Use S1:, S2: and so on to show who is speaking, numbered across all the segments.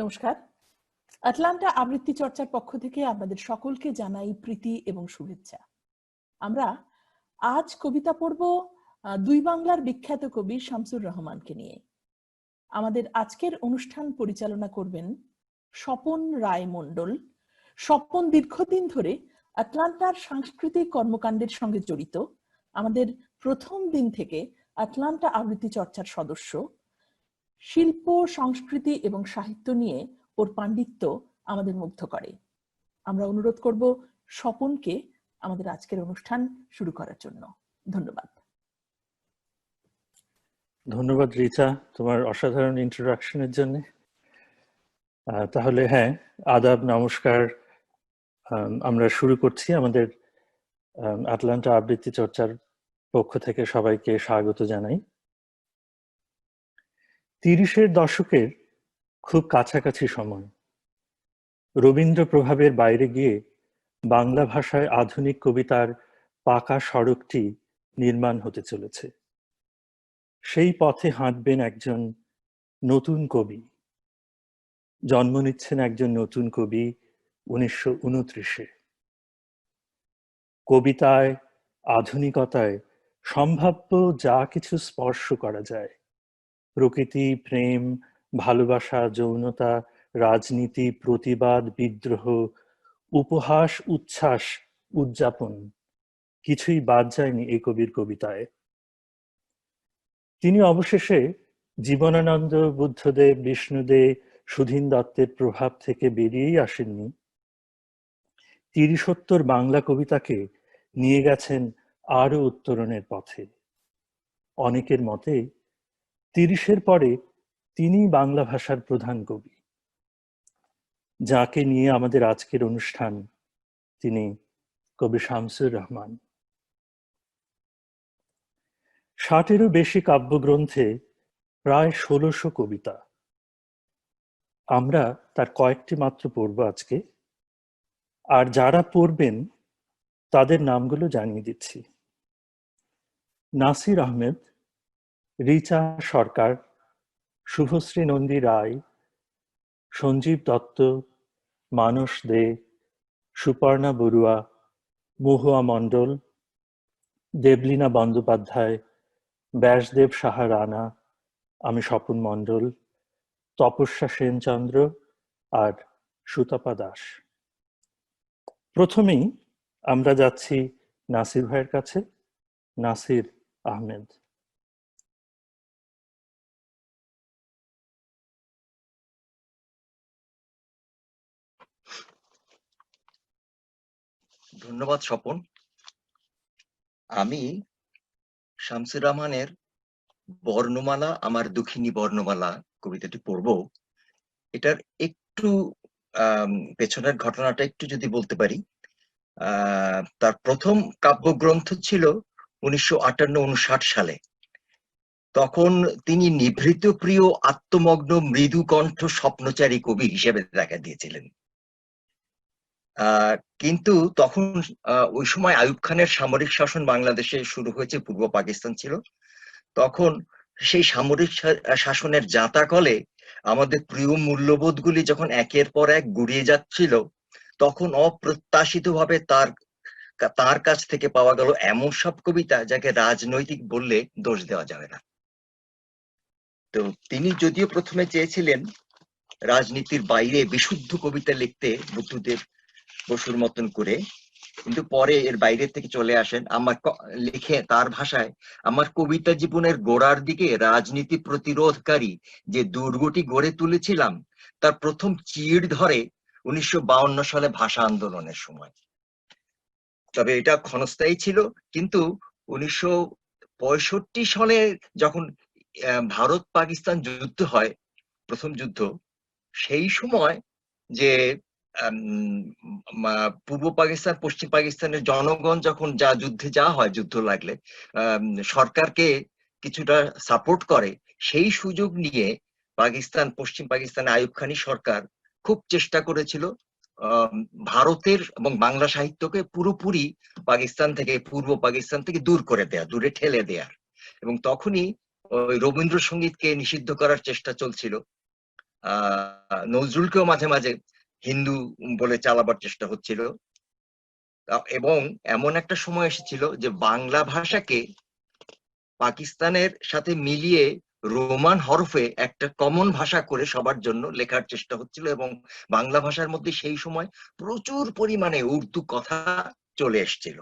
S1: নমস্কার। আটলান্টা আবৃত্তি চর্চার পক্ষ থেকে আপনাদের সকলকে জানাই প্রীতি এবং শুভেচ্ছা। আমরা আজ কবিতা পড়ব দুই বাংলার বিখ্যাত কবি শামসুর রহমানকে নিয়ে। আমাদের আজকের অনুষ্ঠান পরিচালনা করবেন স্বপন রায় মণ্ডল। স্বপন দীর্ঘদিন ধরে আটলান্টার সাংস্কৃতিক কর্মকাণ্ডের সঙ্গে জড়িত। আমাদের প্রথম দিন থেকে আটলান্টা আবৃত্তি চর্চার সদস্য। শিল্প, সংস্কৃতি এবং সাহিত্য নিয়ে ওর পাণ্ডিত্য আমাদের মুগ্ধ করে। আমরা অনুরোধ করব স্বপনকে আমাদের আজকের অনুষ্ঠান শুরু করার জন্য। ধন্যবাদ।
S2: ধন্যবাদ রিচা, তোমার অসাধারণ ইন্ট্রোডাকশনের জন্য। তাহলে হ্যাঁ, আদাব, নমস্কার। আমরা শুরু করছি। আমাদের আটলান্টা আবৃত্তি চর্চার পক্ষ থেকে সবাইকে স্বাগত জানাই। 30-এর দশকের খুব কাছাকাছি সময়, রবীন্দ্র প্রভাবের বাইরে গিয়ে বাংলা ভাষায় আধুনিক কবিতার পাকা সড়কটি নির্মাণ হতে চলেছে। সেই পথে হাঁটবেন একজন নতুন কবি, জন্ম নিচ্ছেন একজন নতুন কবি 1929-এ। কবিতায়, আধুনিকতায় সম্ভাব্য যা কিছু স্পর্শ করা যায়, প্রকৃতি, প্রেম, ভালোবাসা, যৌনতা, রাজনীতি, প্রতিবাদ, বিদ্রোহ, উপহাস, উচ্ছ্বাস, উদযাপন, কিছুই বাদ যায়নি এই কবির কবিতায়। তিনি অবশেষে জীবনানন্দ, বুদ্ধদেব, বিষ্ণুদেব, সুধীন দত্তের প্রভাব থেকে বেরিয়েই আসেননি। 30-70 বাংলা কবিতাকে নিয়ে গেছেন আরো উত্তরণের পথে। অনেকের মতে 30-এর পরে তিনি বাংলা ভাষার প্রধান কবি। যাকে নিয়ে আমাদের আজকের অনুষ্ঠান, তিনি কবি শামসুর রহমান। 60-এরও বেশি কাব্যগ্রন্থে প্রায় 1600 কবিতা। আমরা তার কয়েকটি মাত্র পড়ব আজকে, আর যারা পড়বেন তাদের নামগুলো জানিয়ে দিচ্ছি। নাসির আহমেদ, রিচা সরকার, শুভশ্রী নন্দী রায়, সঞ্জীব দত্ত, মানস দে, সুপর্ণা বড়ুয়া, মহুয়া মণ্ডল, দেবলীনা বন্দ্যোপাধ্যায়, ব্যাসদেব সাহা রানা, আমি স্বপন মণ্ডল, তপস্যা সেনচন্দ্র আর সুতপা দাস। প্রথমেই আমরা যাচ্ছি নাসির ভাইয়ের কাছে। নাসির আহমেদ।
S3: ধন্যবাদ স্বপন। আমি শামসুর রহমানের বর্ণমালা আমার দুঃখিনী বর্ণমালা কবিতাটি পড়ব। এটার একটু পেছনের ঘটনাটা একটু যদি বলতে পারি। তার প্রথম কাব্যগ্রন্থ ছিল 1958-59 সালে। তখন তিনি নিভৃত প্রিয়, আত্মমগ্ন, মৃদু কণ্ঠ স্বপ্নচারী কবি হিসেবে দেখা দিয়েছিলেন। কিন্তু তখন ওই সময় আইয়ুব খানের সামরিক শাসন বাংলাদেশে শুরু হয়েছে, পূর্ব পাকিস্তান ছিল তখন। সেই সামরিক শাসনের জাঁতাকলে আমাদের প্রিয় মূল্যবোধগুলি যখন একের পর এক গুড়িয়ে যাচ্ছিল, তখন অপ্রত্যাশিতভাবে তার কাছ থেকে পাওয়া গেল এমন সব কবিতা যাকে রাজনৈতিক বললে দোষ দেওয়া যাবে না। তো তিনি যদিও প্রথমে চেয়েছিলেন রাজনীতির বাইরে বিশুদ্ধ কবিতা লিখতে, বুদ্ধদেব বসুর মতন করে, কিন্তু পরে এর বাইরে থেকে চলে আসেন। আমার লিখে তার ভাষায়, আমার কবিতা জীবনের গোড়ার দিকে রাজনীতি প্রতিরোধকারী যে দুর্গটি গড়ে তুলেছিলাম তার প্রথম চিড় ধরে 1952 সালে ভাষা আন্দোলনের সময়। তবে এটা ক্ষণস্থায়ী ছিল, কিন্তু 1965 সালে যখন ভারত পাকিস্তান যুদ্ধ হয়, প্রথম যুদ্ধ, সেই সময় যে পূর্ব পাকিস্তান পশ্চিম পাকিস্তানের জনগণ যখন যুদ্ধে হয়, যুদ্ধ লাগলে সরকারকে কিছুটা সাপোর্ট করে, সেই সুযোগ নিয়ে পশ্চিম পাকিস্তানে আইয়ুব খানি সরকার খুব চেষ্টা করেছিল ভারতের এবং বাংলা সাহিত্যকে পুরোপুরি পূর্ব পাকিস্তান থেকে দূর করে দেয়া, দূরে ঠেলে দেয়ার। এবং তখনই ওই রবীন্দ্রসঙ্গীতকে নিষিদ্ধ করার চেষ্টা চলছিল। নজরুলকেও মাঝে মাঝে হিন্দু বলে চালাবার চেষ্টা হচ্ছিল। এবং এমন একটা সময় এসেছিল যে বাংলা ভাষাকে পাকিস্তানের সাথে মিলিয়ে রোমান হরফে একটা কমন ভাষা করে সবার জন্য লেখার চেষ্টা হচ্ছিল, এবং বাংলা ভাষার মধ্যে সেই সময় প্রচুর পরিমাণে উর্দু কথা চলে এসেছিল।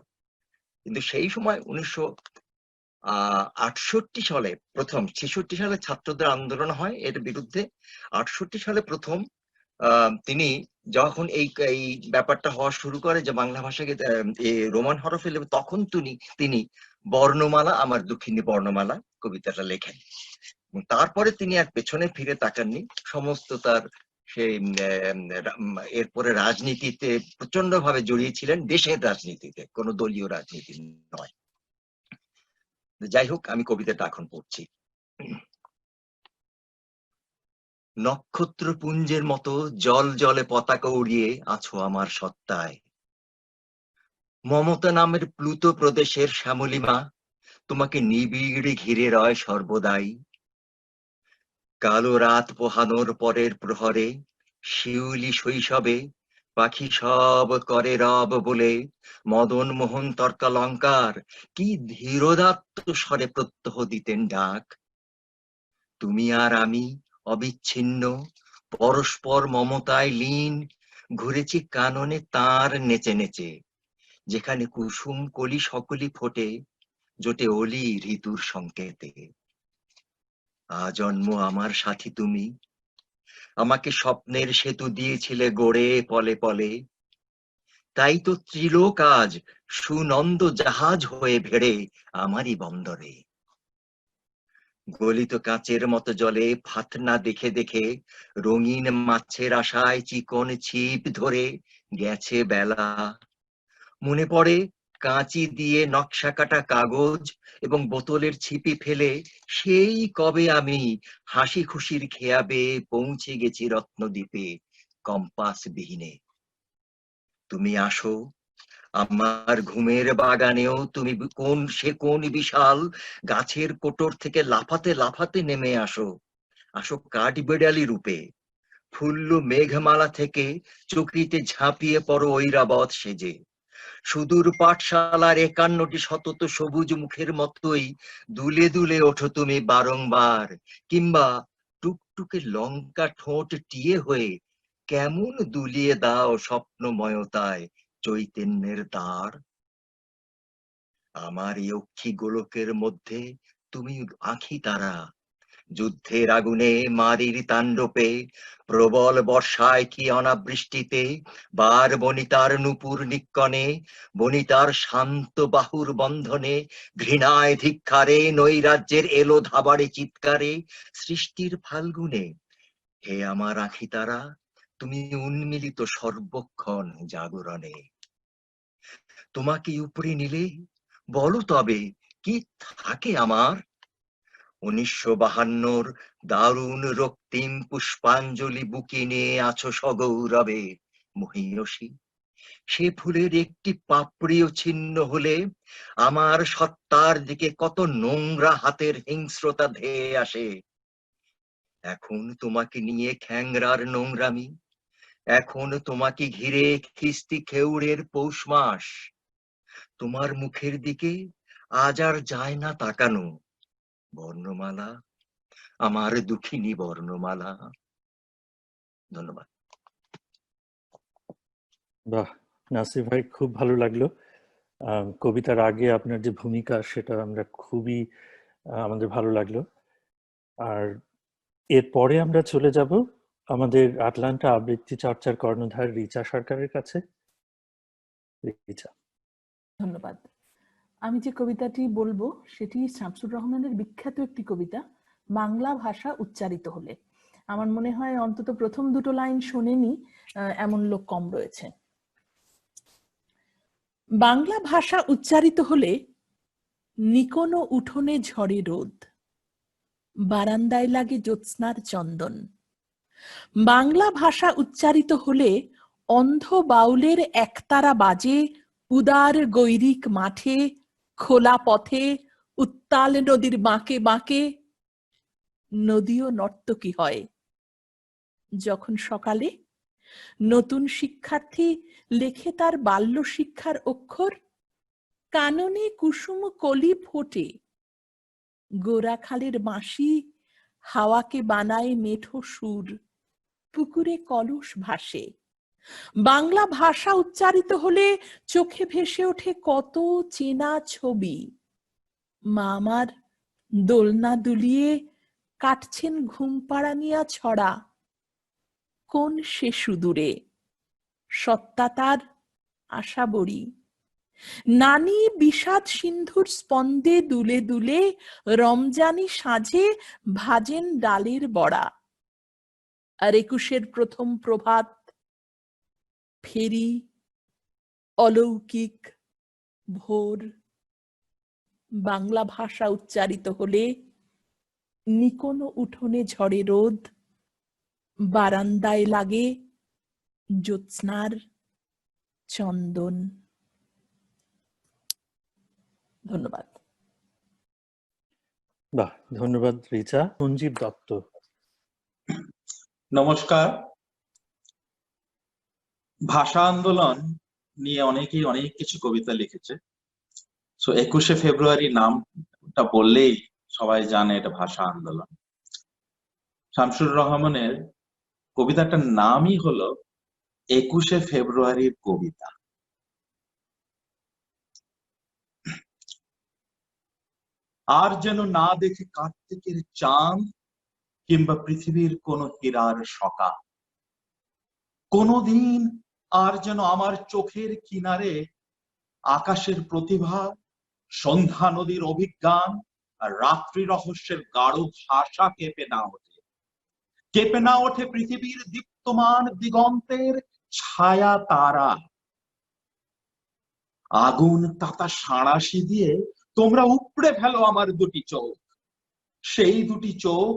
S3: কিন্তু সেই সময় 1968 সালে প্রথম, 66 সালে ছাত্রদের আন্দোলন হয় এর বিরুদ্ধে। 68 সালে প্রথম তিনি যখন এই ব্যাপারটা হওয়া শুরু করে যে বাংলা ভাষাকে রোমান হরফে লিখবে, তখন তিনি বর্ণমালা আমার দুঃখিনী বর্ণমালা কবিতাটা লেখেন। তারপরে তিনি আর পেছনে ফিরে তাকাননি। সমস্ত তার সেই এরপরে রাজনীতিতে প্রচন্ড ভাবে জড়িয়েছিলেন, দেশের রাজনীতিতে, কোনো দলীয় রাজনীতি নয়। যাই হোক, আমি কবিতাটা এখন পড়ছি। নক্ষত্রপুঞ্জের মতো জল জলে পতাকা উড়িয়ে আছো আমার সত্তায়। মমতা নামের প্লুত প্রদেশের শ্যামলিমা তোমাকে নিবিড় ঘিরে রয় সর্বদাই। কালো রাত পোহানোর পরের প্রহরে শিউলি শৈশবে পাখি সব করে রব বলে মদন মোহন তর্কালঙ্কার কি ধীরোদাত্ত স্বরে প্রত্যহ দিতেন ডাক। তুমি আর আমি অবিচ্ছিন্ন, পরস্পর মমতায় লীন, ঘুরেছি কাননে তার নেচে নেচে, যেখানে কুসুম কলি সকলি ফোটে, জোটে অলি ঋতুর সংকেতে। আজন্ম আমার সাথী তুমি, আমাকে স্বপ্নের সেতু দিয়েছিলে গড়ে পলে পলে। তাই তো ত্রিলোক আজ সুনন্দ জাহাজ হয়ে ভেড়ে আমারই বন্দরে। গলিত কাঁচের মতো জলে ফাতনা দেখে দেখে রঙিন মাছের আশায় চিকন ছিপ ধরে গেছে বেলা। মনে পড়ে কাঁচি দিয়ে নকশা কাটা কাগজ এবং বোতলের ছিপি ফেলে সেই কবে আমি হাসি খুশির খেয়াবে পৌঁছে গেছি রত্নদ্বীপে কম্পাস বিহীনে। তুমি আসো আমার ঘুমের বাগানেও, তুমি কোন বিশাল গাছের কোটর থেকে লাফাতে লাফাতে নেমে আসো। আসো কাঠবেড়ালি রূপে, ফুল্ল মেঘমালা থেকে চকিতে ঝাঁপিয়ে পড়ো ঐরাবত সেজে। সুদূর পাঠশালার 51টি শতত সবুজ মুখের মতোই দুলে দুলে ওঠো তুমি বারংবার, কিংবা টুকটুকে লঙ্কা ঠোঁট টিয়ে হয়ে কেমন দুলিয়ে দাও স্বপ্নময়তায় চৈতন্যের দ্বার। আমার এই অক্ষি গোলকের মধ্যে তুমি আঁখি তারা, যুদ্ধের আগুনে মারির তাণ্ডবে, প্রবল বর্ষায় কি অনাবৃষ্টিতে, বার বনিতার নূপুর নিক্কণে, বনিতার শান্ত বাহুর বন্ধনে, ঘৃণায় ধিক্কারে নৈরাজ্যের এলো ধাবাড়ে চিৎকারে, সৃষ্টির ফাল্গুনে। হে আমার আঁখি তারা, তুমি উন্মিলিত সর্বক্ষণ জাগরণে। তোমাকে উপরে নিলে বলো তবে কি থাকে আমার। 1952 দারুণ রক্তিম পুষ্পাঞ্জলি বুকে নিয়ে আছো সগৌরবে মহীয়সী। সে ফুলের একটি পাপড়িও ছিন্ন হলে আমার সত্তার দিকে কত নোংরা হাতের হিংস্রতা ধেয়ে আসে। এখন তোমাকে নিয়ে খ্যাংরার নোংরামি, এখন তোমাকে ঘিরে খিস্তি খেউড়ের পৌষ মাস। তোমার মুখের দিকে আজ আর যায় না তাকানো। বর্ণমালা, আমার দুঃখিনী বর্ণমালা। ধন্যবাদ।
S2: বাহ, নাসির ভাই, খুব ভালো লাগলো। কবিতার আগে আপনার যে ভূমিকা, সেটা আমরা খুবই আমাদের ভালো লাগলো। আর এরপরে আমরা চলে যাব আমাদের আটলান্টা আবৃত্তি চর্চার কর্ণধার রিচা সরকারের কাছে। রিচা।
S1: ধন্যবাদ। আমি যে কবিতাটি বলবো সেটি শামসুর রহমানের বিখ্যাত একটি কবিতা, বাংলা ভাষা উচ্চারিত হলে। আমার মনে হয় অন্তত প্রথম দুটো লাইন শোনেনি এমন লোক কম রয়েছে। বাংলা ভাষা উচ্চারিত হলে নিকোনো উঠোনে ঝরে রোদ, বারান্দায় লাগে জ্যোৎস্নার চন্দন। বাংলা ভাষা উচ্চারিত হলে অন্ধ বাউলের একতারা বাজে উদার গৈরিক মাঠে, খোলা পথে, উত্তাল নদীর বাঁকে বাঁকে। নদীও নর্তকী হয়। যখন সকালে নতুন শিক্ষার্থী লেখে তার বাল্য শিক্ষার অক্ষর, কাননে কুসুম কলি ফোটে, গোরাখালের বাঁশি হাওয়াকে বানায় মেঠো সুর, পুকুরে কলস ভাসে। বাংলা ভাষা উচ্চারিত হলে চোখে ভেসে ওঠে কত চেনা ছবি। মা আমার দোলনা দুলিয়ে কাটছেন ঘুম পাড়ানিয়া ছড়া, কোন সে সুদূরে সত্তা তার আশা বড়ি। নানি বিষাদ সিন্ধুর স্পন্দে দুলে দুলে রমজানি সাঁঝে ভাজেন ডালের বড়া। আর 21-এর প্রথম প্রভাত, ফেরি, অলৌকিক ভোর। বাংলা ভাষা উচ্চারিত হলে নিকোনো উঠোনে ঝড়ে রোদ, বারান্দায় লাগে জ্যোৎস্নার চন্দন। ধন্যবাদ।
S2: বাহ, ধন্যবাদ রিচা। সঞ্জীব দত্ত।
S4: নমস্কার। ভাষা আন্দোলন নিয়ে অনেকেই অনেক কিছু কবিতা লিখেছে। 21শে ফেব্রুয়ারি নামটা বললেই সবাই জানে এটা ভাষা আন্দোলন। শামসুর রহমানের কবিতাটার নামই হলো 21শে ফেব্রুয়ারির কবিতা। আর যেন না দেখে কার্তিকের চাঁদ কিংবা পৃথিবীর কোন হীরার সকা, কোনদিন আর যেন আমার চোখের কিনারে আকাশের প্রতিভা, সন্ধ্যা নদীর অভিজ্ঞান আর রাত্রি রহস্যের গাঢ় ভাষা কেঁপে না ওঠে পৃথিবীর দীপ্তমান দিগন্তের ছায়া তারা। আগুন তাতা সাঁড়াশি দিয়ে তোমরা উপড়ে ফেলো আমার দুটি চোখ, সেই দুটি চোখ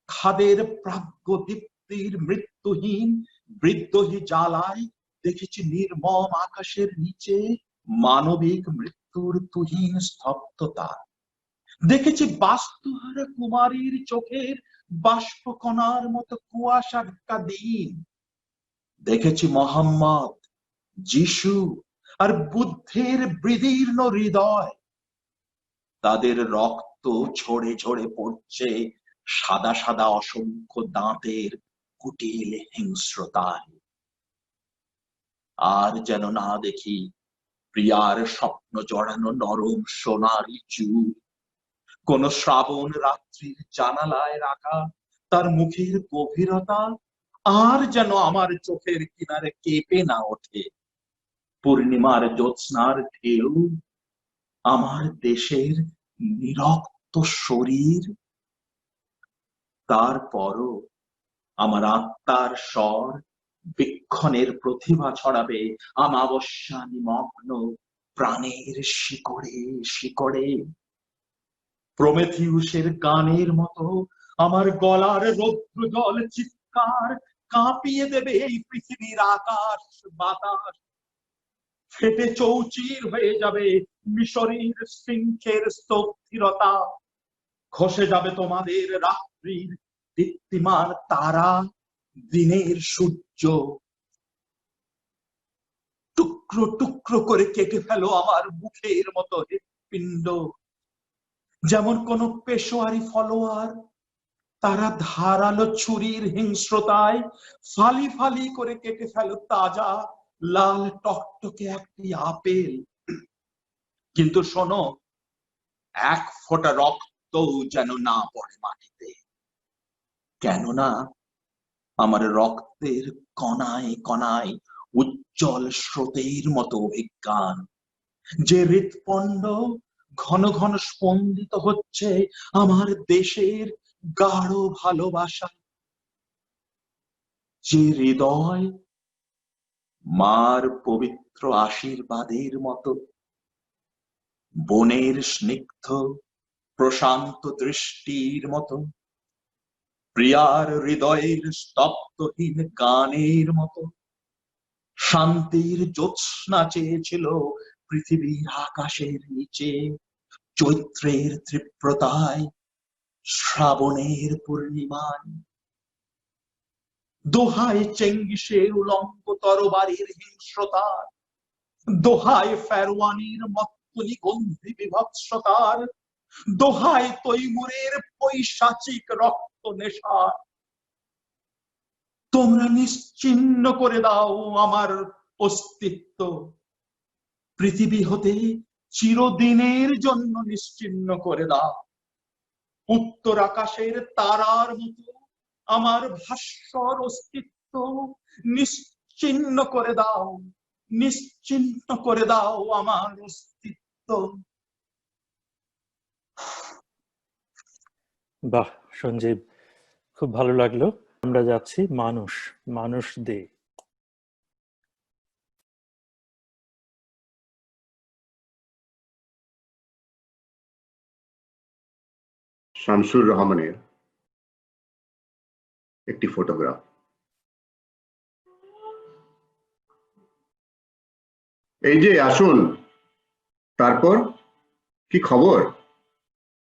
S4: খাদের প্রাজ্ঞ দীপ্তির মৃত্যুহীন বৃদ্ধহী জ্বালায় দেখেছি নির্মম আকাশের নিচে মানবিক মৃত্যুর তুহিন স্তব্ধতা। দেখেছি বাস্তুহারা কুমারীর চোখের বাষ্পকণার মতো কুয়াশা ঢাকা দিন। দেখেছি মোহাম্মদ, যিশু আর বুদ্ধের বিদীর্ণ হৃদয়, তাদের রক্ত ঝরে ঝরে পড়ছে সাদা সাদা অসংখ্য দাঁতের কুটিল হিংস্রতায়। আর যেন না দেখি প্রিয়ার স্বপ্ন জড়ানো নরম সোনারি চুল, কোন শ্রাবণ রাত্রির জানালায় রাখা তার মুখের গভীরতা। আর যেন আমার চোখের কিনারে কেঁপে না ওঠে পূর্ণিমার জ্যোৎস্নার ঢেউ, আমার দেশের নিরক্ত শরীর। তারপরও আমার আত্মার স্বর বিক্ষণের প্রতিভা ছড়াবে আমাবস্যা নিমগ্ন প্রাণের শিকড়ে শিকড়ে। প্রমেথিউসের গানের মতো আমার গলার রৌদ্র জল চিৎকার কাঁপিয়ে দেবে এই পৃথিবীর আকাশ বাতাস। ফেটে চৌচির হয়ে যাবে মিশরীর শৃঙ্খের স্তব্ধতা, খসে যাবে তোমাদের রাত্রির দীপ্তিমান তারা, দিনের সূর্য। টুকরো টুকরো করে কেটে ফেলো আমার মুখের মতো হৃৎপিণ্ড, যেমন কোন পেশোয়ারি ফলোয়ার তারা ধারালো ছুরির হিংস্রতায় ফালি ফালি করে কেটে ফেলো তাজা লাল টকটকে একটি আপেল। কিন্তু শোনো, এক ফোঁটা রক্ত যেন না পড়ে মাটিতে, কেননা আমার রক্তের কণায় কণায় উজ্জ্বল স্রোতের মতো অভিজ্ঞান, যে হৃৎপণ্ড ঘন ঘন স্পন্দিত হচ্ছে আমার দেশের গাঢ় ভালোবাসা, যে হৃদয় মার পবিত্র আশীর্বাদের মতো, বনের স্নিগ্ধ প্রশান্ত দৃষ্টির মতো, প্রিয়ার হৃদয়ের স্তব্ধহীন গানের মতো। শান্তির জ্যোৎস্না চেয়েছিল পৃথিবীর আকাশের নিচে, চৈত্রের তীব্রতায় শ্রাবণের পূর্ণিমায়। দোহায় চেঙ্গিসের উলঙ্গ তরবারির হিংস্রতার, দোহায় ফেরওয়ানির মত্তলি গন্ধি বিভৎসতার, দোহায় তৈমুরের পৈশাচিক রক্ত নেশার। তোমরা নিশ্চিহ্ন করে দাও আমার অস্তিত্ব, পৃথিবী হতে চিরদিনের জন্য নিশ্চিহ্ন করে দাও। উত্তর আকাশের তারার মতো আমার ভাস্বর অস্তিত্ব নিশ্চিহ্ন করে দাও, নিশ্চিহ্ন করে দাও আমার অস্তিত্ব।
S2: বাহ সঞ্জীব, খুব ভালো লাগলো। আমরা যাচ্ছি মানুষ, মানুষ দে।
S5: শামসুর রহমানের একটি ফটোগ্রাফ। এই যে আসুন, তারপর কি খবর?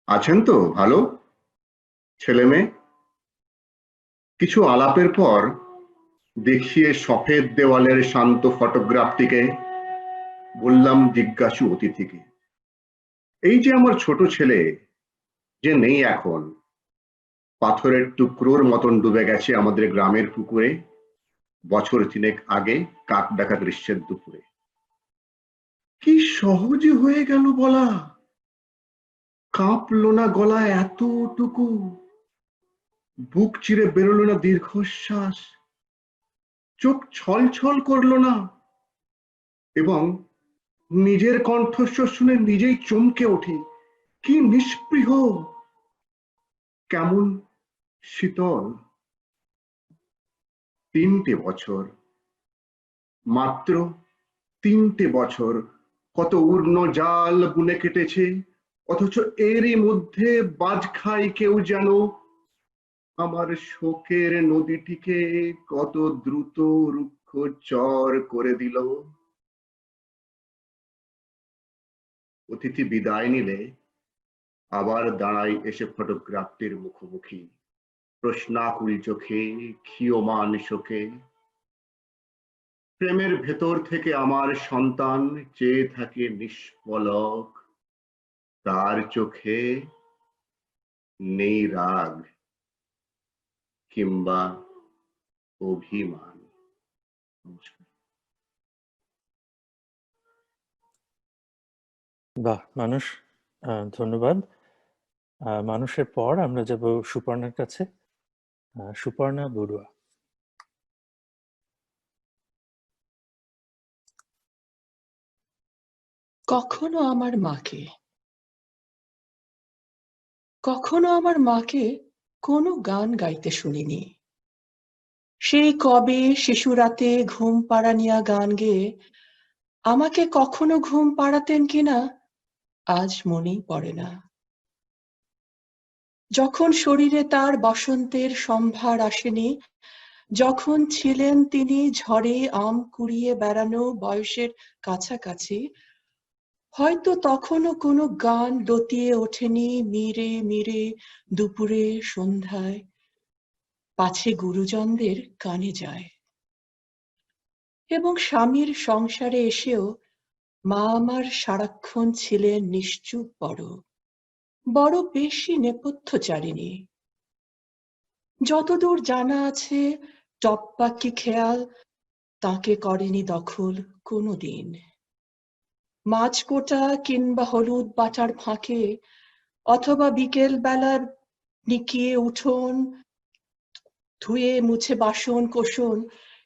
S5: আছেন তো ভালো? ছেলে মেয়ে? কিছু আলাপের পর দেখিয়ে সফেদ দেওয়ালের শান্ত ফটোগ্রাফটিকে বললাম জিজ্ঞাসু অতিথিকে, এই যে আমার ছোট ছেলে যে নেই এখন, পাথরের টুকরোর মতন ডুবে গেছে আমাদের গ্রামের পুকুরে বছর 3 আগে কাক ডাকা গ্রীষ্মের দুপুরে। কি সহজে হয়ে গেল বলা, কাঁপলো না গলা এতটুকু, বুক চিরে বেরোলো না দীর্ঘশ্বাস, চোখ ছলছল করলো না, এবং নিজের কণ্ঠস্বর শুনে নিজেই চমকে ওঠে। কি নিষ্পৃহ, কেমন শীতল। 3টে বছর, মাত্র 3টে বছর, কত উর্ণ জাল বুনে কেটেছে, অথচ এরই মধ্যে বাজ খাই কেউ যেন আমার শোকের নদীটিকে কত দ্রুত রুক্ষ চর করে দিল। অতিথি বিদায় নিলে আবার দাঁড়াই এসে ফটোগ্রাফটির মুখোমুখি, প্রশ্নাকুল চোখে, ক্ষীয়মান শোকে। প্রেমের ভেতর থেকে আমার সন্তান চেয়ে থাকে নিষ্পলক, তার চোখে নেই রাগ কিংবা অভিমান। নমস্কার।
S2: বাহ মানুষ, ধন্যবাদ। মানুষের পর আমরা যাব সুপর্ণার কাছে। সুপর্ণা বড়ুয়া।
S6: কখনো আমার মাকে, কখনো আমার মাকে কোনো গান গাইতে শুনিনি। সেই কবে শিশুরাতে ঘুম পাড়ানিয়া গান গেয়ে আমাকে কখনো ঘুম পাড়াতেন কিনা আজ মনেই পড়ে না। যখন শরীরে তার বসন্তের সম্ভার আসেনি, যখন ছিলেন তিনি ঝড়ে আম কুড়িয়ে বেড়ানো বয়সের কাছাকাছি, হয়তো তখনও কোনো গান দতিয়ে ওঠেনি মিরে মিরে দুপুরে সন্ধ্যায়, পাছে গুরুজনদের কানে যায়। এবং স্বামীর সংসারে এসেও মা আমার সারাক্ষণ ছিলেন নিশ্চুপ, বড় বেশি নেপথ্যচারিণী। যতদূর জানা আছে টপ্পাকি খেয়াল তাকে করেনি দখল কোনোদিন। মাছ কোটা কিংবা হলুদ বাটার ফাঁকে, অথবা বিকেল বেলার নিকিয়ে উঠোন ধুয়ে মুছে বাসন কোসন,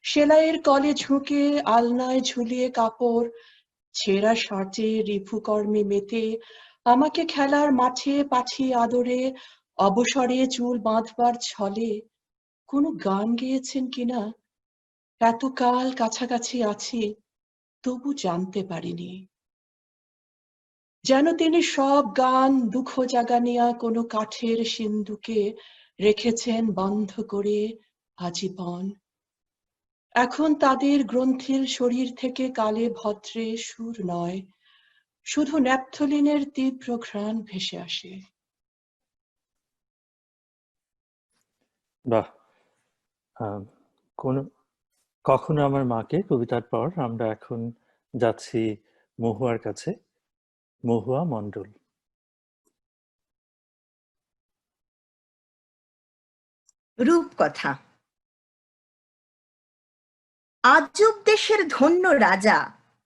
S6: সেলাইয়ের কলে ঝুঁকে আলনায় ঝুলিয়ে কাপড়, ছেঁড়া শার্টে রিফু কর্মে মেতে আমাকে খেলার মাঠে পাঠিয়ে আদরে অবসরে চুল বাঁধবার ছলে কোনো গান গেয়েছেন কিনা এতকাল কাছাকাছি আছি তবু জানতে পারিনি। যেন তিনি সব গান দুঃখ জাগানিয়া কোনো কাঠের সিন্ধুকে রেখেছেন বন্ধ করে আজীবন। এখন তাদের গ্রন্থিল শরীর থেকে কালে ভদ্রে সুর নয়, শুধু ন্যাপথলিনের তীব্র ঘ্রাণ ভেসে আসে।
S2: বাহ, কখনো আমার মাকে কবিতার পর আমরা এখন যাচ্ছি মহুয়ার কাছে। মহুয়া মণ্ডল।
S7: রূপকথা। আজব দেশের ধন্য রাজা,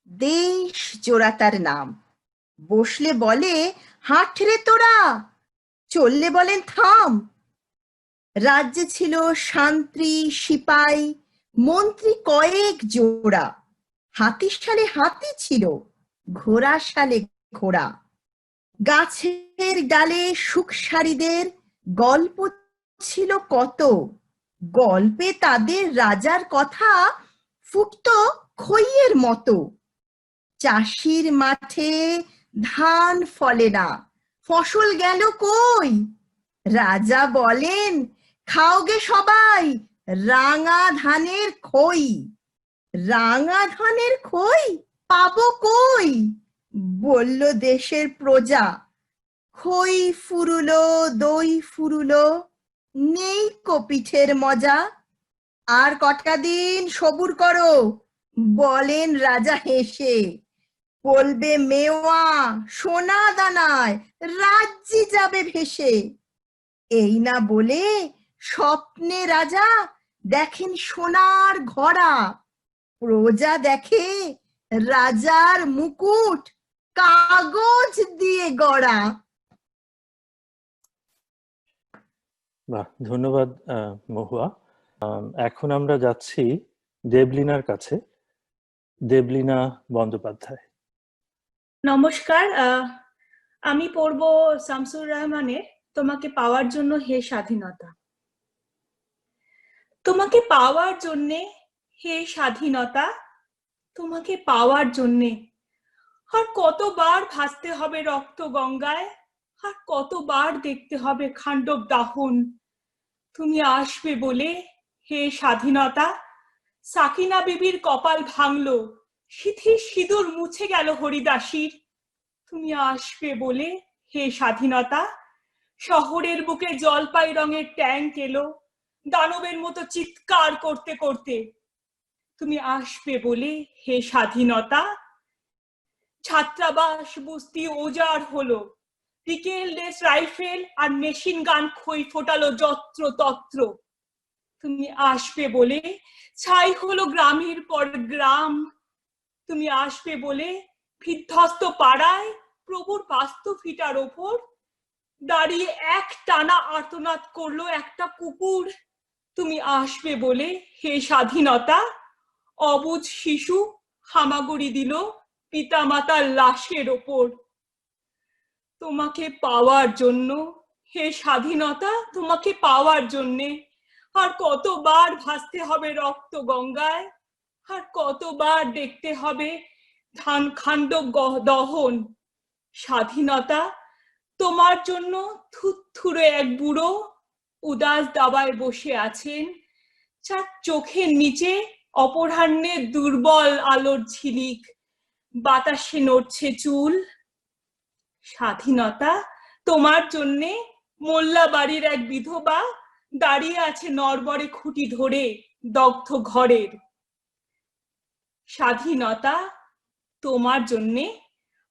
S7: দেশ জোড়া তার নাম। বসলে বলে হাঁট রে তোরা, চললে বলেন থাম। রাজ্যে ছিল শান্তি সিপাই, মন্ত্রী কয়েক জোড়া। হাতির সালে হাতি ছিল, ঘোড়া সালে ঘোড়া। গাছের ডালে সুখসারীদের গল্প ছিল কত। গল্পে তাদের রাজার কথা ফুটতো খইয়ের মতো। চাষির মাঠে ধান ফলে না, ফসল গেল কই। রাজা বলেন খাওগে সবাই রাঙা ধানের খই। রাঙা ধানের খই পাবো কই, বলল দেশের প্রজা। খই ফুরুলো দই ফুরুলো, নেই কো পিঠের মজা। আর কটা দিন সবুর করো, বলেন রাজা হেসে। বলবে মেওয়া সোনা দানায় রাজ্যি যাবে ভেসে। এই না বলে স্বপ্নে রাজা দেখেন সোনার ঘোড়া। প্রজা দেখে রাজার মুকুট কাগজ দিয়ে গড়া।
S2: বাহ, ধন্যবাদ মহুয়া। এখন আমরা যাচ্ছি দেবলীনার কাছে। দেবলীনা বন্দ্যোপাধ্যায়।
S8: নমস্কার, আমি পড়ব শামসুর রহমানের তোমাকে পাওয়ার জন্য হে স্বাধীনতা। তোমাকে পাওয়ার জন্যে হে স্বাধীনতা, তোমাকে পাওয়ার জন্যে আর কতবার ভাসতে হবে রক্ত গঙ্গায়, আর কতবার দেখতে হবে খান্ডব দাহন। তুমি আসবে বলে হে স্বাধীনতা, সাকিনা বিবির কপাল ভাঙলো, সিথির সিঁদুর মুছে গেল হরিদাসীর। তুমি আসবে বলে হে স্বাধীনতা, শহরের বুকে জলপাই রঙের ট্যাঙ্ক এলো দানবের মতো চিৎকার করতে করতে। তুমি আসবে বলে হে স্বাধীনতা, ছাত্রাবাস বস্তি ওজাড় হলো, পিকেল লেস রাইফেল আর মেশিন গান খই ফোটালো যত্র তত্র। তুমি আসবে বলে ছাই হলো গ্রামের পর গ্রাম। তুমি আসবে বলে বিধ্বস্ত পাড়ায় প্রভুর বাস্তু ফিটার ওপর দাঁড়িয়ে এক টানা আর্তনাদ করলো একটা কুকুর। তুমি আসবে বলে হে স্বাধীনতা, অবুঝ শিশু হামাগুড়ি দিল পিতামাতার লাশের ওপর। তোমাকে পাওয়ার জন্য হে স্বাধীনতা, তোমাকে পাওয়ার জন্যে আর কতবার ভাসতে হবে রক্ত গঙ্গায়, আর কতবার দেখতে হবে ধান খান্ডব দহন। স্বাধীনতা, তোমার জন্য থুথুরে এক বুড়ো উদাস দাবায় বসে আছেন, যার চোখের নিচে অপরাহ্নের দুর্বল আলোর ঝিলিক, বাতাসে নড়ছে চুল। স্বাধীনতা, তোমার জন্যে মোল্লা বাড়ির এক বিধবা দাঁড়িয়ে আছে নড়বড়ে খুঁটি ধরে দগ্ধ ঘরের। স্বাধীনতা, তোমার জন্যে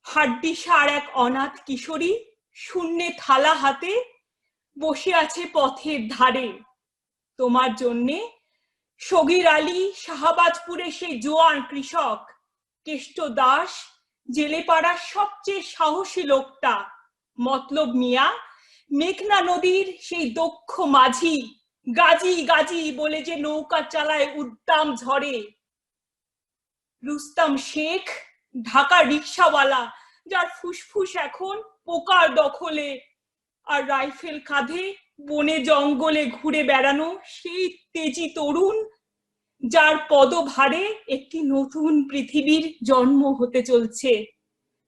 S8: হাড্ডিসার এক অনাথ কিশোরী শূন্যে থালা হাতে বসে আছে পথের ধারে। তোমার জন্যে সগীর আলী শাহবাজপুরে সেই জোয়ান কৃষক, কেষ্ট দাস জেলে পাড়ার সবচেয়ে সাহসী লোকটা, মতলব মিয়া মেঘনা নদীর সেই দক্ষ মাঝি, গাজী গাজী বলে যে নৌকা চালায় উদ্দাম ঝড়ে। রুস্তাম শেখ ঢাকা রিক্সাওয়ালা, যার ফুসফুস এখন পোকার দখলে, আর রাইফেল কাঁধে বনে জঙ্গলে ঘুরে বেড়ানো সেই তেজি তরুণ, যার পদভারে একটি নতুন পৃথিবীর জন্ম হতে চলছে।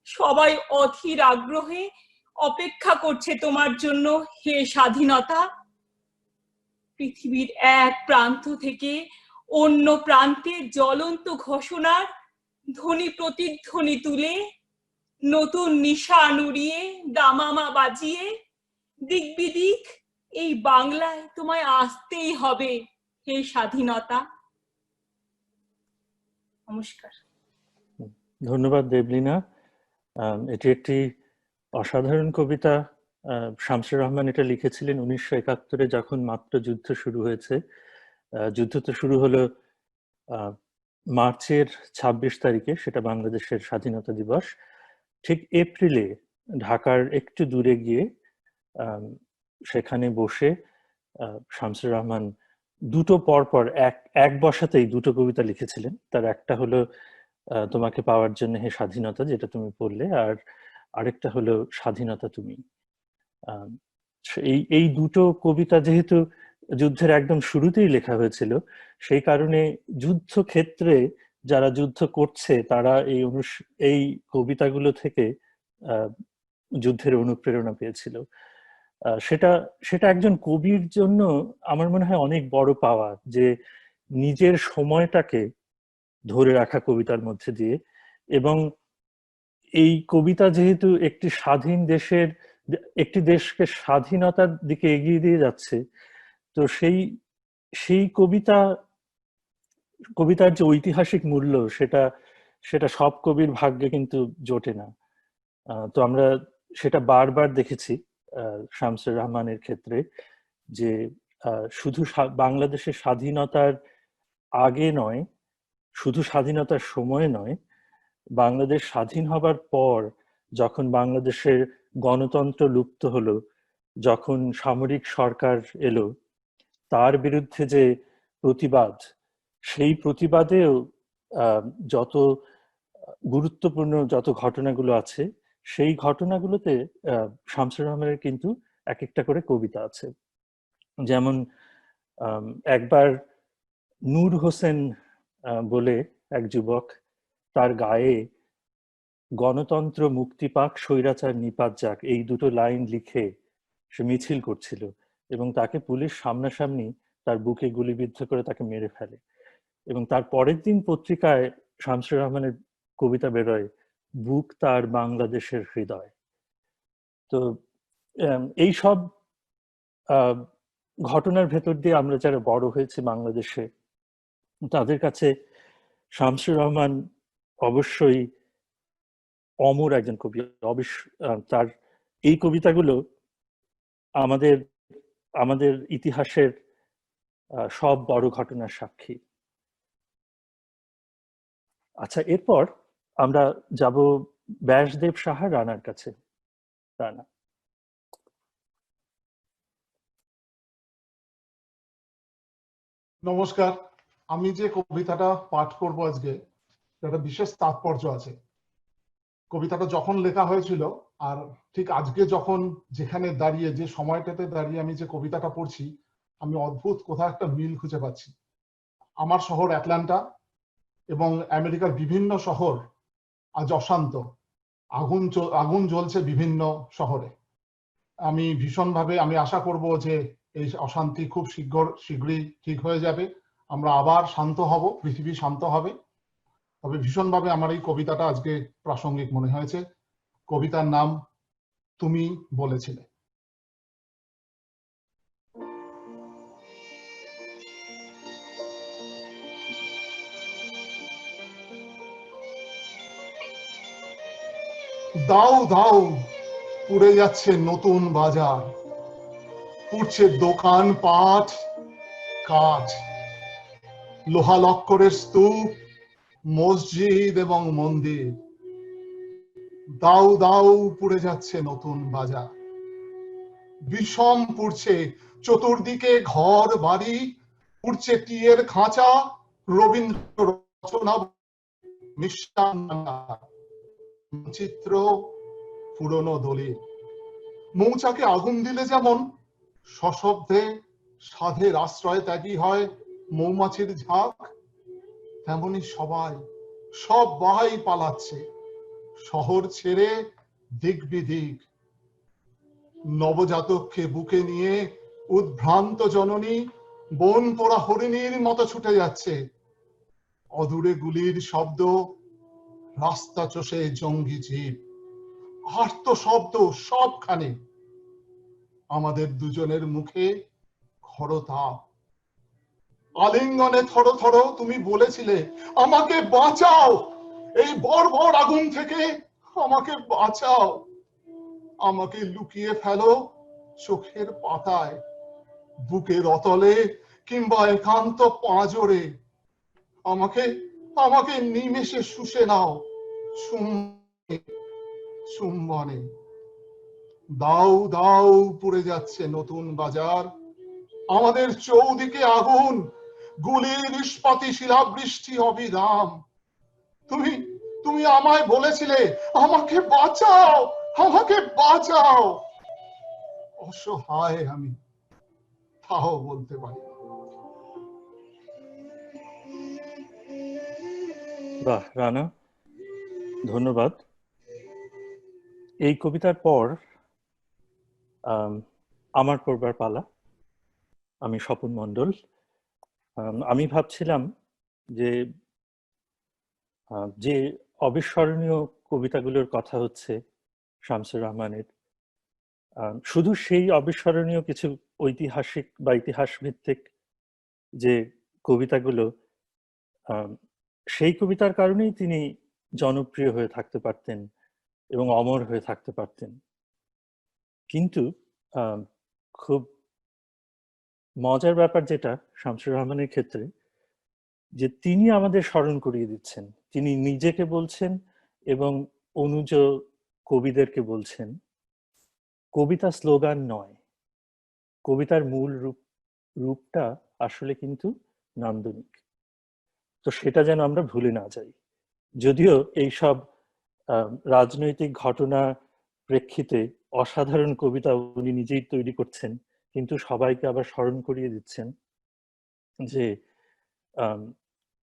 S8: সবাই অধীর আগ্রহে অপেক্ষা করছে তোমার জন্য হে স্বাধীনতা। পৃথিবীর এক প্রান্ত থেকে অন্য প্রান্তে জ্বলন্ত ঘোষণার ধ্বনি প্রতিধ্বনি তুলে, নতুন নিশান উড়িয়ে দামামা বাজিয়ে দিক বিদিক এই বাংলায় তোমায় আসতেই হবে হে স্বাধীনতা। নমস্কার।
S2: ধন্যবাদ দেবলীনা। এটি একটি অসাধারণ কবিতা। শামসুর রহমান এটা লিখেছিলেন 1971-এ, যখন মাত্র যুদ্ধ শুরু হয়েছে। যুদ্ধ তো শুরু হলো মার্চের 26 তারিখে, সেটা বাংলাদেশের স্বাধীনতা দিবস। ঠিক এপ্রিলে ঢাকার একটু দূরে গিয়ে সেখানে বসে শামসুর রহমান দুটো পরপর এক বসাতেই দুটো কবিতা লিখেছিলেন। তার একটা হলো তোমাকে পাওয়ার জন্য হে স্বাধীনতা, যেটা তুমি পড়লে, আর আরেকটা হলো স্বাধীনতা তুমি। এই দুটো কবিতা যেহেতু যুদ্ধের একদম শুরুতেই লেখা হয়েছিল, সেই কারণে যুদ্ধক্ষেত্রে যারা যুদ্ধ করছে তারা এই কবিতাগুলো থেকে যুদ্ধের অনুপ্রেরণা পেয়েছিল। সেটা একজন কবির জন্য আমার মনে হয় অনেক বড় পাওয়া, যে নিজের সময়টাকে ধরে রাখা কবিতার মধ্যে দিয়ে। এবং এই কবিতা যেহেতু একটি দেশকে স্বাধীনতার দিকে এগিয়ে দিয়ে যাচ্ছে, তো সেই কবিতার যে ঐতিহাসিক মূল্য, সেটা সব কবির ভাগ্যে কিন্তু জোটে না। তো আমরা সেটা বারবার দেখেছি শামসুর রহমানের ক্ষেত্রে, যে শুধু বাংলাদেশের স্বাধীনতার আগে নয়, শুধু স্বাধীনতার সময় নয়, বাংলাদেশ স্বাধীন হবার পর, যখন বাংলাদেশের গণতন্ত্র লুপ্ত হলো, যখন সামরিক সরকার এলো, তার বিরুদ্ধে যে প্রতিবাদ, সেই প্রতিবাদেও যত গুরুত্বপূর্ণ যত ঘটনাগুলো আছে, সেই ঘটনাগুলোতে শামসুর রহমানের কিন্তু এক একটা করে কবিতা আছে। যেমন একবার নূর হোসেন বলে এক যুবক, তার গায়ে গণতন্ত্র মুক্তি পাক, স্বৈরাচার নিপাত যাক, এই দুটো লাইন লিখে সে মিছিল করছিল, এবং তাকে পুলিশ সামনাসামনি তার বুকে গুলিবিদ্ধ করে তাকে মেরে ফেলে। এবং তার পরের দিন পত্রিকায় শামসুর রহমানের কবিতা বেরোয়, বুক তার বাংলাদেশের হৃদয়। তো এই সব ঘটনার ভেতর দিয়ে আমরা যারা বড় হয়েছে বাংলাদেশে, তাদের কাছে শামসুর রহমান অবশ্যই অমর একজন কবি। তার এই কবিতাগুলো আমাদের ইতিহাসের সব বড় ঘটনার সাক্ষী। আচ্ছা, এরপর আমরা যাব ব্যাসদেব সাহা রানার কাছে। রানা।
S9: নমস্কার। আমি যে কবিতাটা পাঠ করব আজকে, একটা বিশেষ তাৎপর্য আছে। কবিতাটা যখন লেখা হয়েছিল আর ঠিক আজকে যখন যেখানে দাঁড়িয়ে, যে সময়টাতে দাঁড়িয়ে আমি যে কবিতাটা পড়ছি, আমি অদ্ভুত কোথাও একটা মিল খুঁজে পাচ্ছি। আমার শহর অ্যাটলান্টা এবং আমেরিকার বিভিন্ন শহর আজ অশান্ত। আগুন জ্বলছে বিভিন্ন শহরে। আমি ভীষণভাবে আশা করব যে এই অশান্তি খুব শীঘ্রই ঠিক হয়ে যাবে, আমরা আবার শান্ত হব, পৃথিবী শান্ত হবে। তবে ভীষণভাবে আমার এই কবিতাটা আজকে প্রাসঙ্গিক মনে হয়েছে। কবিতার নাম তুমি বলেছিলে। দাও দাও পুড়ে যাচ্ছে নতুন বাজার, পুড়ছে দোকান পাট কাঠ, লোহা লক্করের স্তূপ, মসজিদ এবং মন্দির। দাও দাও পুড়ে যাচ্ছে নতুন বাজার, বিষম পুড়ছে চতুর্দিকে ঘর বাড়ি, পুড়ছে টিয়ের খাঁচা, রবীন্দ্র রচনা, চিত্র, পুরনো দলিল। মৌচাকে আগুন দিলে যেমন সশব্দে সাধের আশ্রয় ত্যাগী হয় মৌমাছির ঝাঁক, তেমনি সব বাহাই পালাচ্ছে শহর ছেড়ে দিক বিদিক। নবজাতককে বুকে নিয়ে উদ্ভ্রান্ত জননী বন পোড়া হরিণীর মতো ছুটে যাচ্ছে। অদূরে গুলির শব্দ, রাস্তা চষে জঙ্গি জিপ, আর্ত শব্দ সবখানে। আমাদের দুজনের মুখে খরতাপ। আলিঙ্গনে থরো থরো তুমি বলেছিলে আমাকে বাঁচাও, এই বর্বর আগুন থেকে আমাকে বাঁচাও। আমাকে লুকিয়ে ফেলো চোখের পাতায়, বুকের অতলে কিংবা একান্ত পাঁজরে। আমাকে আমাকে নিমেষে শুষে নাও চুম্বনে। দাউ দাউ পুড়ে যাচ্ছে নতুন বাজার, আমাদের চৌদিকে আগুন, গুলির ইস্পাতি শিলাবৃষ্টি অবিরাম। তুমি তুমি আমায় বলেছিলে আমাকে বাঁচাও, আমাকে বাঁচাও। অসহায় আমি, তাও বলতে পারি।
S2: বাহ রানা, ধন্যবাদ। এই কবিতার পর আমার পড়বার পালা। আমি স্বপন মণ্ডল। আমি ভাবছিলাম যে যে অবিস্মরণীয় কবিতাগুলোর কথা হচ্ছে শামসুর রহমানের, শুধু সেই অবিস্মরণীয় কিছু ঐতিহাসিক বা ইতিহাস ভিত্তিক যে কবিতাগুলো, সেই কবিতার কারণেই তিনি জনপ্রিয় হয়ে থাকতে পারতেন এবং অমর হয়ে থাকতে পারতেন। কিন্তু খুব মজার ব্যাপার যেটা শামসুর রহমানের ক্ষেত্রে, যে তিনি আমাদের স্মরণ করিয়ে দিচ্ছেন, তিনি নিজেকে বলছেন এবং অনুজ কবিদেরকে বলছেন, কবিতা স্লোগান নয়, কবিতার মূল রূপটা আসলে কিন্তু নান্দনিক। তো সেটা যেন আমরা ভুলে না যাই। যদিও এইসব রাজনৈতিক ঘটনা প্রেক্ষিতে অসাধারণ কবিতা উনি নিজেই তৈরি করছেন, কিন্তু সবাইকে আবার স্মরণ করিয়ে দিচ্ছেন যে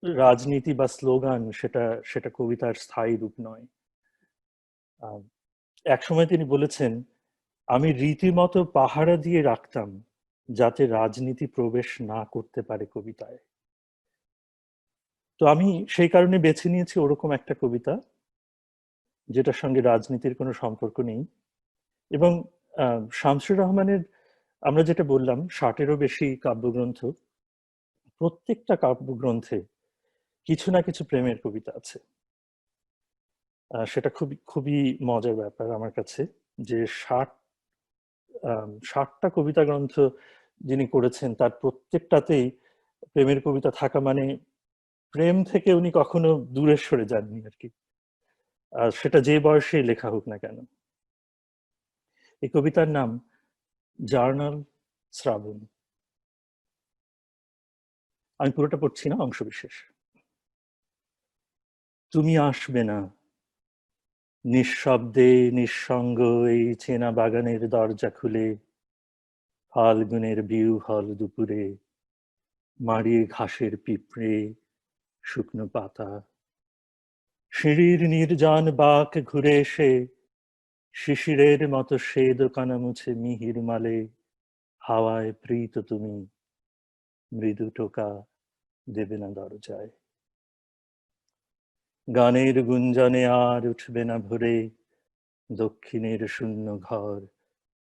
S2: রাজনীতি বা স্লোগান সেটা কবিতার স্থায়ী রূপ নয়। একসময় তিনি বলেছেন, আমি রীতিমতো পাহারা দিয়ে রাখতাম যাতে রাজনীতি প্রবেশ না করতে পারে কবিতায়। তো আমি সেই কারণে বেছে নিয়েছি ওরকম একটা কবিতা যেটার সঙ্গে রাজনীতির কোনো সম্পর্ক নেই। এবং শামসুর রহমানের, আমরা যেটা বললাম 60-এরও বেশি কাব্যগ্রন্থ, প্রত্যেকটা কাব্যগ্রন্থে কিছু না কিছু প্রেমের কবিতা আছে। সেটা খুবই মজার ব্যাপার আমার কাছে, যে 60টা কবিতা গ্রন্থ যিনি করেছেন তার প্রত্যেকটাতেই প্রেমের কবিতা থাকা মানে প্রেম থেকে উনি কখনো দূরে সরে যাননি আর কি, সেটা যে বয়সে লেখা হোক না কেন। এই কবিতার নাম জার্নাল শ্রাবণ। আমি পুরোটা পড়ছি না, অংশ বিশেষ। তুমি আসবে না, নিঃশব্দে নিঃসঙ্গ এই চেনা বাগানের দরজা খুলে, ফাল্গুনের বিউহল দুপুরে, মাড়িয়ে ঘাসের পিঁপড়ে, শুকনো পাতা, সিঁড়ির নির্জন বাঁক ঘুরে এসে শিশিরের মতো সে দোকানা মুছে মিহির মালে, হাওয়ায় প্রীত তুমি, মৃদু টোকা দেবে না দরজায়। গানের গুঞ্জনে আর উঠবে না ভোরে, দক্ষিণের শূন্য ঘর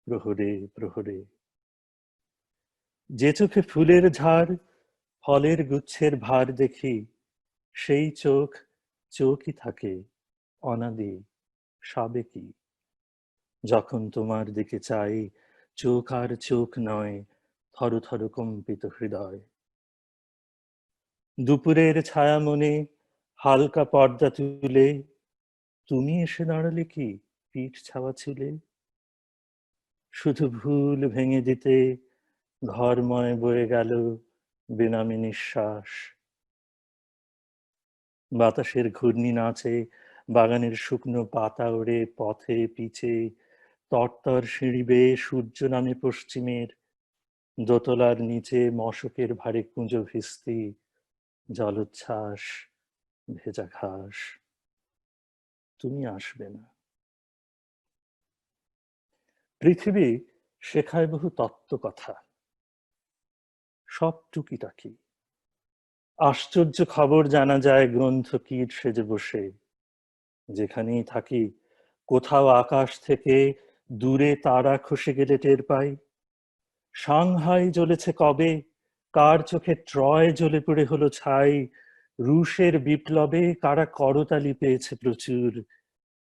S2: প্রহরে প্রহরে। যে চোখে ফুলের ঝাড়, ফলের গুচ্ছের ভার দেখি, সেই চোখই থাকে অনাদি সাবেকি। যখন তোমার দিকে চাই, চোখ আর চোখ নয়, থর থর কম্পিত হৃদয়। দুপুরের ছায়া মনে হালকা পর্দা তুলে, তুমি এসে দাঁড়ালে কি পিঠ ছাওয়া চুলে। শুধু ভুল ভেঙে দিতে ঘরময় বয়ে গেল বেনামী নিঃশ্বাস। বাতাসের ঘূর্ণি নাচে, বাগানের শুকনো পাতা ওড়ে পথে পিছে, তরতর সিঁড়ি বেয়ে সূর্য নামে পশ্চিমের, দোতলার নিচে মশকের ভারে কুঁজো ভিস্তি, জলোচ্ছ্বাস, ভেজা ঘাস। তুমি আসবে না। পৃথিবী শেখায় বহু তত্ত্ব কথা, সব টুকিটাকি। আশ্চর্য খবর জানা যায় গ্রন্থ কীট সেজে বসে। যেখানেই থাকি কোথাও আকাশ থেকে দূরে তারা খসে গেলে টের পাই। সাংহাই জ্বলেছে কবে, কার চোখে ট্রয় জ্বলে পড়ে হলো ছাই, রুশের বিপ্লবে কারা করতালি পেয়েছে প্রচুর,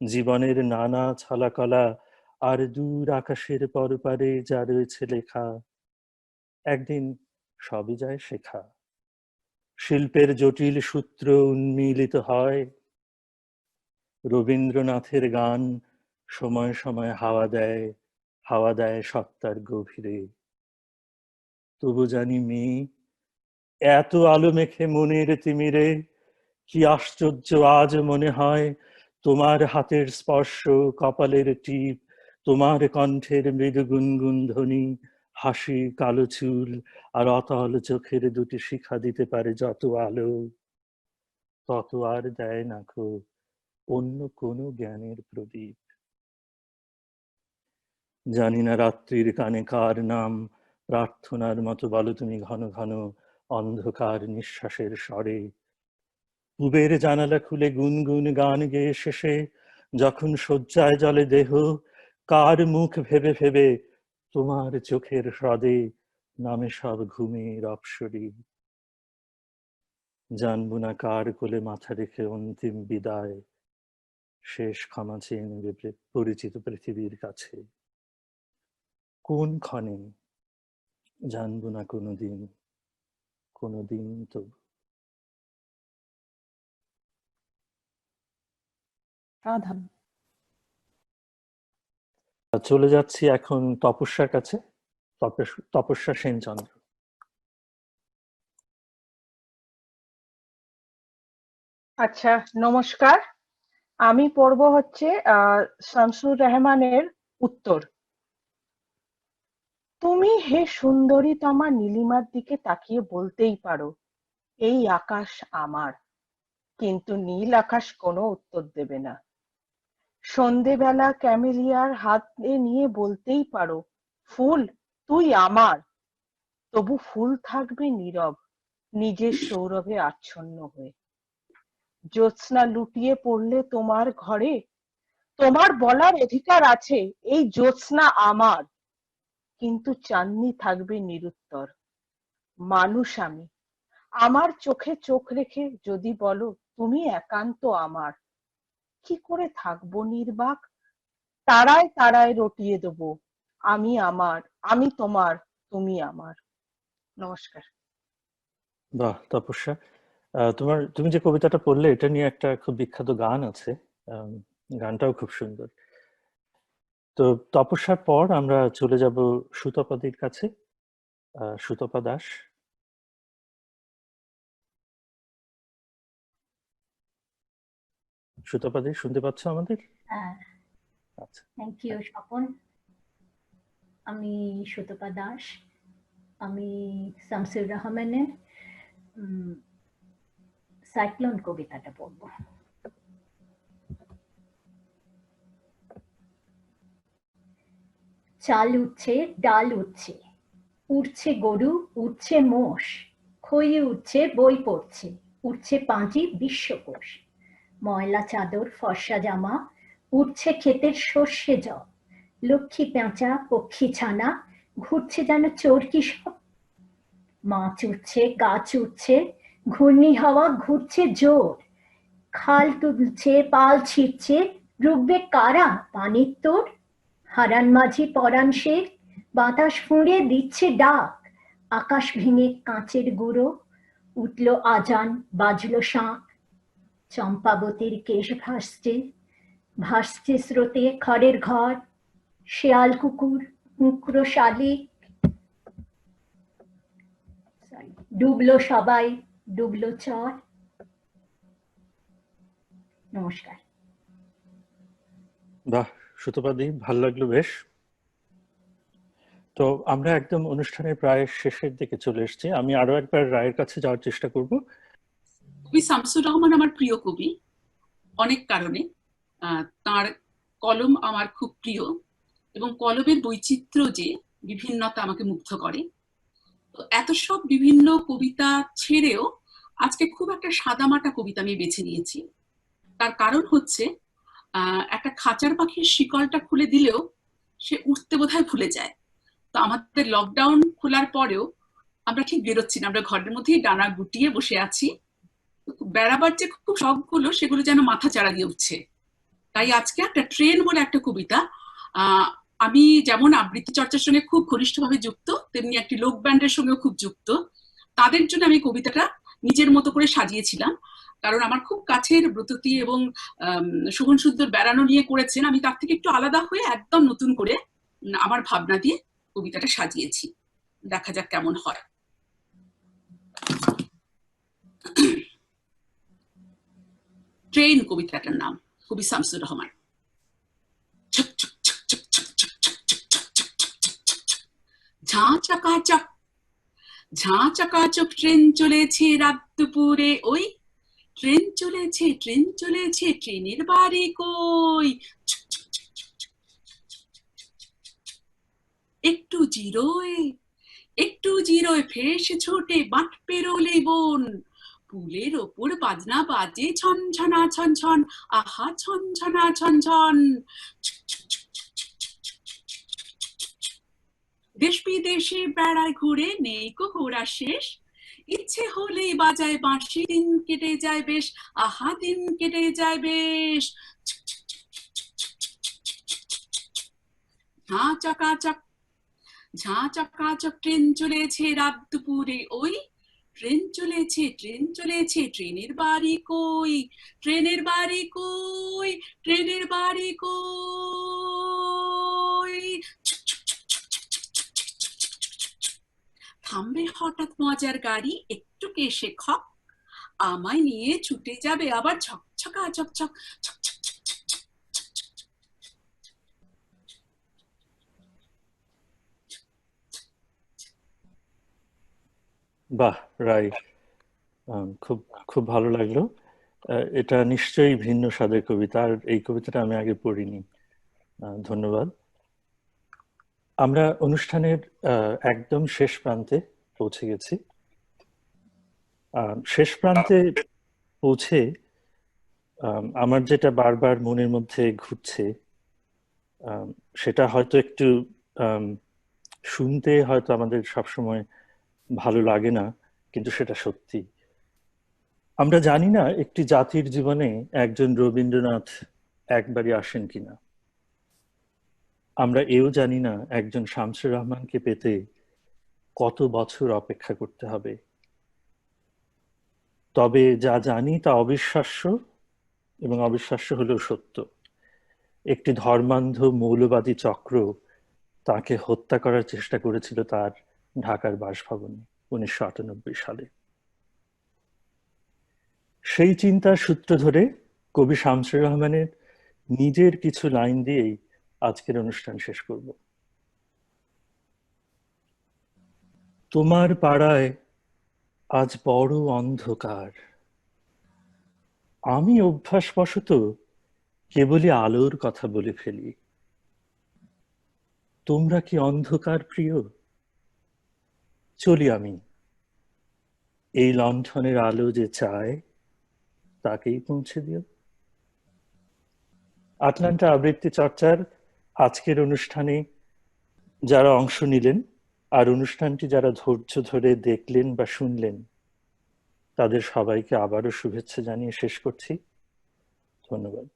S2: জীবনের নানা ছলাকলা আর দূর আকাশের পরপারে যা রয়েছে লেখা, একদিন সবই যায় শেখা। শিল্পের জটিল সূত্র উন্মীলিত হয়, রবীন্দ্রনাথের গান সময় সময় হাওয়া দেয় সত্তার গভীরে। তবু জানি মেয়ে, এত আলো মেখে মনের তিমিরে, কি আশ্চর্য আজ মনে হয় তোমার হাতের স্পর্শ, কপালের টিপ, তোমার কণ্ঠের মৃদু গুনগুন ধ্বনি, হাসি, কালো চুল আর অতল চোখের দুটি শিখা দিতে পারে যত আলো, তত আর দেয় না কো অন্য কোনো জ্ঞানের প্রদীপ। জানি না রাত্রির কানে কার নাম প্রার্থনার মতো বলো তুমি ঘন ঘন অন্ধকার নিঃশ্বাসের স্বরে। পুবের জানালা খুলে গুনগুন গান গেয়ে শেষে যখন শয্যায় জলে দেহ, কার মুখ ভেবে ভেবে তোমার চোখের হ্রদে নামে সব ঘুমের অপসরী। জানবো না কার কোলে মাথা রেখে অন্তিম বিদায়, শেষ ক্ষমা চেয়ে নেবে পরিচিত পৃথিবীর কাছে। কোন ক্ষণে জানবো না কোনোদিন তো।
S1: সাধারণ
S2: চলে যাচ্ছি এখন তপস্যার কাছে। তপস্যা সেনচন্দ্র।
S10: আচ্ছা, নমস্কার। আমি পড়ব হচ্ছে শামসুর রহমানের উত্তর। তুমি হে সুন্দরী তমা নীলিমার দিকে তাকিয়ে বলতেই পারো এই আকাশ আমার, কিন্তু নীল আকাশ কোনো উত্তর দেবে না। সন্ধেবেলা ক্যামেলিয়ার হাতে নিয়ে বলতেই পারো ফুল তুই আমার, তবু ফুল থাকবে নীরব নিজের সৌরভে আচ্ছন্ন হয়ে। জ্যোৎস্না লুটিয়ে পড়লে তোমার ঘরে, তোমার বলার অধিকার আছে এই জ্যোৎস্না আমার, কিন্তু চাঁদনি থাকবে নিরুত্তর। মানুষ আমি, আমার চোখে চোখ রেখে যদি বলো তুমি একান্ত আমার, কি করে থাকবো নির্বাক? তারায় তারায় রটিয়ে দেবো আমি আমার, আমি তোমার, তুমি আমার। নমস্কার।
S2: বাহ তপস্যা, তুমি যে কবিতাটা পড়লে এটা নিয়ে একটা খুব বিখ্যাত গান আছে, গানটাও খুব সুন্দর। তো তপস্যার পর আমরা চলে যাব সুতপাদির কাছে। সুতপা দাস। সুতপাদি শুনতে পাচ্ছ আমাদের? আচ্ছা,
S11: থ্যাংক ইউ স্বপন। আমি সুতপা দাস, আমি শামসুর রহমানের সাইক্লোন কবিতাটা পড়ব। চাল উঠছে, ডাল উঠছে, উঠছে গরু, উঠছে মোষ, খই উঠছে, বই পড়ছে, উঠছে পাঁজি বিশ্বকোষ। ময়লা চাদর, ফর্সা জামা, উঠছে ক্ষেতের সর্ষে জল, লক্ষ্মী পেঁচা, পক্ষী ছানা, ঘুরছে যেন চোরকি সব। মাছ উঠছে, গাছ উঠছে, ঘূর্ণি হাওয়া ঘুরছে জোর, খাল তুলছে, পাল ছিটছে, ডুববে কারা পানির তোর। হারান মাঝি পরাণ শেখ, বাতাস ফুঁড়ে দিচ্ছে ডাক, আকাশ ভেঙে কাঁচের গুঁড়ো, উঠল আজান, বাজলো শাঁখ। চম্পাবতীর কেশ ভাসছে, ভাসছে স্রোতে খড়ের ঘর, শেয়াল কুকুর, মুখরো শালিক, ডুবলো সবাই, ডুবলো চর। নমস্কার।
S2: বাহ সুতপাদি, ভালো লাগলো বেশ। তো আমরা একদম অনুষ্ঠানের প্রায় শেষের দিকে চলে এসেছি। আমি আরো একবার রায়ের কাছে যাওয়ার চেষ্টা করব।
S12: কবি শামসুর রহমান আমার প্রিয় কবি অনেক কারণে। তার কলম আমার খুব প্রিয় এবং কলমের বৈচিত্র্য যে বিভিন্নতা আমাকে মুগ্ধ করে। তো এত সব বিভিন্ন কবিতা ছেড়েও আজকে খুব একটা সাদামাটা কবিতা আমি বেছে নিয়েছি। তার কারণ হচ্ছে একটা খাঁচার পাখির শিকলটা খুলে দিলেও সে উঠতে বোধহয় ভুলে যায়। তো আমাদের লকডাউন খোলার পরেও আমরা ঠিক বেরোচ্ছি না, আমরা ঘরের মধ্যেই ডানা গুটিয়ে বসে আছি। বেড়াবার যে খুব শখগুলো সেগুলো যেন মাথা চাড়া দিয়ে উঠছে। তাই আজকে একটা ট্রেন বলে একটা কবিতা, আমি যেমন আবৃত্তি চর্চার সঙ্গে খুব ঘনিষ্ঠভাবে যুক্ত, তেমনি একটি লোক ব্যান্ডের সঙ্গেও খুব যুক্ত। তাদের জন্য আমি কবিতাটা নিজের মতো করে সাজিয়েছিলাম, কারণ আমার খুব কাছের ব্রততী এবং শোভন সুন্দর বেড়ানো নিয়ে করেছেন, আমি তার থেকে একটু আলাদা হয়ে একদম নতুন করে আমার ভাবনা দিয়ে কবিতাটা সাজিয়েছি। দেখা যাক কেমন হয়। ট্রেন কবিতাটার নাম, কবি শামসুর রহমান। ঝাঁ চাকাচক, ঝাঁ চাকাচক ট্রেন চলেছে রাত দুপুরে, ওই ট্রেন চলেছে, ট্রেন চলেছে, ট্রেনের বাড়ি কই। একটু জিরোয়, একটু জিরোয় ফেসে ছোটে বাঁট পেরোলে বন, পুলের ওপর বাজনা বাজে ছন ছনা ছন ছন, আহা ছন ছনা ছন ছন। দেশ বিদেশে বেড়ায় ঘুরে নেই কো ঘোরা শেষ, ইচ্ছে হলেই বাজায় বাঁশি, দিন কেটে যায় বেশ, আহা দিন কেটে যায় বেশ। ঝাঁ চাকাচক, ঝাঁ চাকাচক ট্রেন চলেছে রাত দুপুরে, ওই ট্রেন চলেছে, ট্রেন চলেছে, ট্রেনের বাড়ি কই, ট্রেনের বাড়ি কই, ট্রেনের বাড়ি কই। থামবে হঠাৎ মজার গাড়ি, একটু কেশে খক, আমায় নিয়ে ছুটে যাবে আবার ঝকঝকা ঝকঝক।
S2: বাহ রাই, খুব খুব ভালো লাগলো। এটা নিশ্চয়ই ভিন্ন স্বাদের কবিতা, আর এই কবিতাটা আমি আগে পড়িনি। ধন্যবাদ। আমরা অনুষ্ঠানের একদম শেষ প্রান্তে পৌঁছে গেছি। শেষ প্রান্তে পৌঁছে আমার যেটা বারবার মনের মধ্যে ঘুরছে, সেটা হয়তো একটু শুনতে হয়তো আমাদের সবসময় ভালো লাগে না, কিন্তু সেটা সত্যি। আমরা জানি না একটি জাতির জীবনে একজন রবীন্দ্রনাথ একবারই আসেন কিনা। আমরা এও জানি না একজন শামসুর রহমানকে পেতে কত বছর অপেক্ষা করতে হবে। তবে যা জানি তা অবিশ্বাস্য, এবং অবিশ্বাস্য হলেও সত্য। একটি ধর্মান্ধ মৌলবাদী চক্র তাকে হত্যা করার চেষ্টা করেছিল তার ঢাকার বাসভবনে 1998 সালে। সেই চিন্তার সূত্র ধরে কবি শামসুর রহমানের নিজের কিছু লাইন দিয়েই আজকের অনুষ্ঠান শেষ করব। তোমার পাড়ায় আজ বড় অন্ধকার, আমি অভ্যাসবশত কেবলই আলোর কথা বলে ফেলি। তোমরা কি অন্ধকার প্রিয়? চলি আমি, এই লণ্ঠনের আলো যে চায় তাকেই পৌঁছে দিও। আটলান্টা আবৃত্তি চর্চার আজকের অনুষ্ঠানে যারা অংশ নিলেন আর অনুষ্ঠানটি যারা ধৈর্য ধরে দেখলেন বা শুনলেন, তাদের সবাইকে আবারও শুভেচ্ছা জানিয়ে শেষ করছি। ধন্যবাদ।